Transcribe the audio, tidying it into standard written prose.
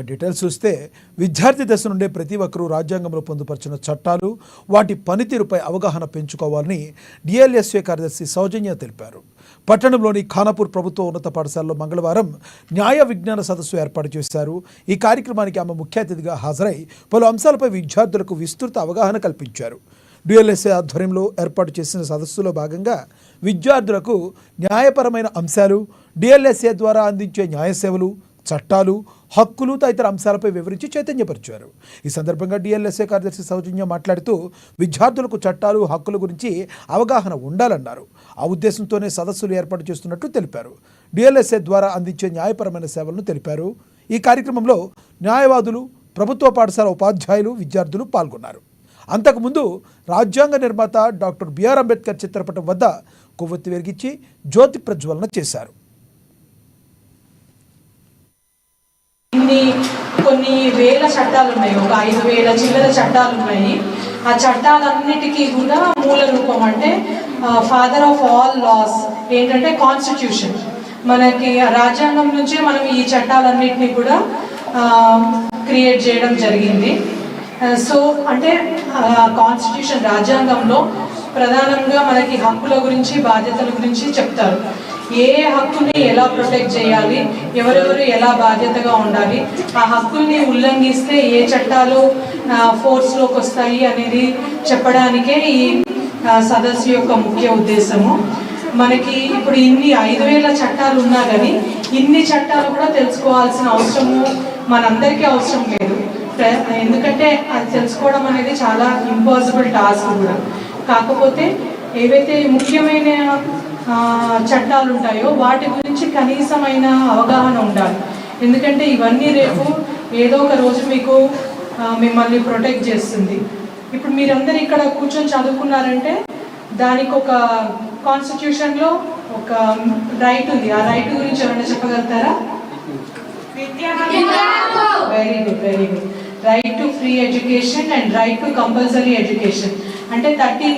Details చూస్తే విద్యార్థి దశ నుండే ప్రతి ఒక్కరూ రాజ్యాంగంలో పొందుపరిచిన చట్టాలు వాటి పనితీరుపై అవగాహన పెంచుకోవాలని డిఎల్ఎస్ఏ కార్యదర్శి సౌజన్య తెలిపారు. పట్టణంలోని ఖానాపూర్ ప్రభుత్వ ఉన్నత పాఠశాలలో మంగళవారం న్యాయ విజ్ఞాన సదస్సు ఏర్పాటు చేశారు. ఈ కార్యక్రమానికి ఆమె ముఖ్య అతిథిగా హాజరై పలు అంశాలపై విద్యార్థులకు విస్తృత అవగాహన కల్పించారు. డిఎల్ఎస్ఏ ఆధ్వర్యంలో ఏర్పాటు చేసిన సదస్సులో భాగంగా విద్యార్థులకు న్యాయపరమైన అంశాలు, డిఎల్ఎస్ఏ ద్వారా అందించే న్యాయ సేవలు, చట్టాలు, హక్కులు తదితర అంశాలపై వివరించి చైతన్యపరిచారు. ఈ సందర్భంగా డిఎల్ఎస్ఏ కార్యదర్శి సౌజన్య మాట్లాడుతూ విద్యార్థులకు చట్టాలు, హక్కుల గురించి అవగాహన ఉండాలన్నారు. ఆ ఉద్దేశంతోనే సదస్సులు ఏర్పాటు చేస్తున్నట్లు తెలిపారు. డిఎల్ఎస్ఏ ద్వారా అందించే న్యాయపరమైన సేవలను తెలిపారు. ఈ కార్యక్రమంలో న్యాయవాదులు, ప్రభుత్వ పాఠశాల ఉపాధ్యాయులు, విద్యార్థులు పాల్గొన్నారు. అంతకుముందు రాజ్యాంగ నిర్మాత డాక్టర్ బిఆర్ అంబేద్కర్ చిత్రపటం వద్ద కొవ్వొత్తి వెలిగించి జ్యోతి ప్రజ్వలన చేశారు. కొన్ని వేల చట్టాలు ఉన్నాయి, ఒక 5,000 చిల్లర చట్టాలు ఉన్నాయి. ఆ చట్టాలన్నిటికీ కూడా మూల రూపం అంటే ఫాదర్ ఆఫ్ ఆల్ లాస్ ఏంటంటే కాన్స్టిట్యూషన్. మనకి రాజ్యాంగం నుంచే మనం ఈ చట్టాలన్నిటినీ కూడా క్రియేట్ చేయడం జరిగింది. సో అంటే కాన్స్టిట్యూషన్ రాజ్యాంగంలో ప్రధానంగా మనకి హక్కుల గురించి, బాధ్యతల గురించి చెప్తారు. ఏ హక్కుని ఎలా ప్రొటెక్ట్ చేయాలి, ఎవరెవరు ఎలా బాధ్యతగా ఉండాలి, ఆ హక్కుల్ని ఉల్లంఘిస్తే ఏ చట్టాలు ఫోర్స్లోకి వస్తాయి అనేది చెప్పడానికే ఈ సదస్సు యొక్క ముఖ్య ఉద్దేశము. మనకి ఇప్పుడు ఇన్ని 5,000 చట్టాలు ఉన్నా కానీ ఇన్ని చట్టాలు కూడా తెలుసుకోవాల్సిన అవసరము మనందరికీ అవసరం లేదు. ఎందుకంటే అది తెలుసుకోవడం అనేది చాలా ఇంపాసిబుల్ టాస్క్ కూడా. కాకపోతే ఏవైతే ముఖ్యమైన చట్టాలు ఉంటాయో వాటి గురించి కనీసమైన అవగాహన ఉండాలి. ఎందుకంటే ఇవన్నీ రేపు ఏదో ఒక రోజు మీకు మిమ్మల్ని ప్రొటెక్ట్ చేస్తుంది. ఇప్పుడు మీరందరూ ఇక్కడ కూర్చొని చదువుకున్నారంటే దానికి ఒక కాన్స్టిట్యూషన్లో ఒక రైట్ ఉంది. ఆ రైట్ గురించి ఏమైనా చెప్పగలుగుతారా? Very good, very good. Right to free education and right to compulsory education అంటే 13